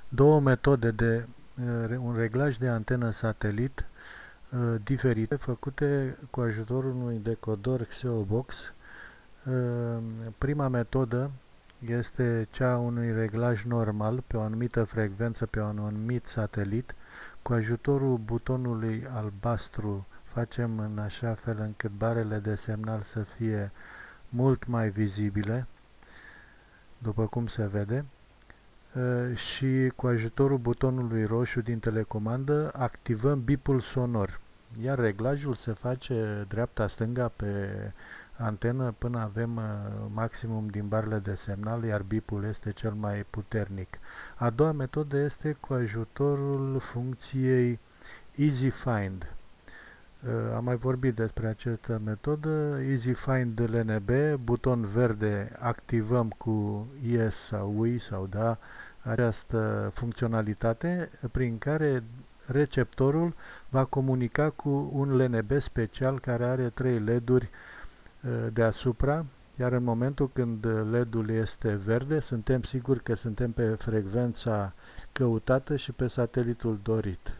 două metode de un reglaj de antenă satelit diferite, făcute cu ajutorul unui decodor Xeobox. Prima metodă este cea a unui reglaj normal pe o anumită frecvență pe un anumit satelit. Cu ajutorul butonului albastru facem în așa fel încât barele de semnal să fie mult mai vizibile, după cum se vede, și cu ajutorul butonului roșu din telecomandă activăm bipul sonor. Iar reglajul se face dreapta-stânga pe antenă până avem maximum din barele de semnal, iar bipul este cel mai puternic. A doua metodă este cu ajutorul funcției Easy Find. Am mai vorbit despre această metodă. Easy Find LNB, buton verde, activăm cu yes sau oui sau da această funcționalitate prin care receptorul va comunica cu un LNB special care are 3 LED-uri deasupra, iar în momentul când LED-ul este verde, suntem siguri că suntem pe frecvența căutată și pe satelitul dorit.